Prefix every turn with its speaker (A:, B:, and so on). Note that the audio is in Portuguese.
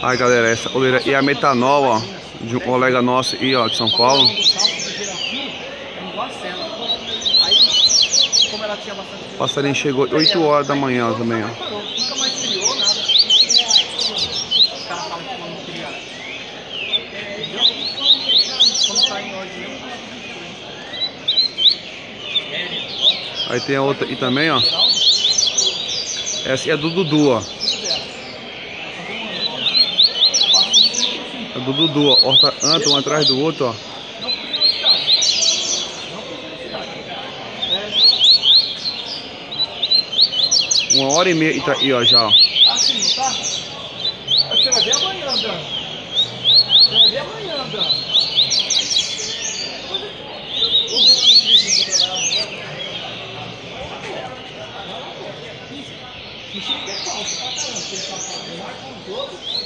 A: Aí galera, essa oleira é a metanol, ó, de um colega nosso aí, ó, de São Paulo. O passarinho chegou 8 horas da manhã também, ó. Aí tem a outra aqui também, ó. Essa é do Dudu, ó. É do Dudu, ó. Anda um atrás do outro, ó. Uma hora e meia aí, ó, já, ó.
B: Assim, tá? Você vai ver amanhã, André. Você vai ver amanhã, André. Que chique é falso, tá caramba. Você tá falando, marca um todo.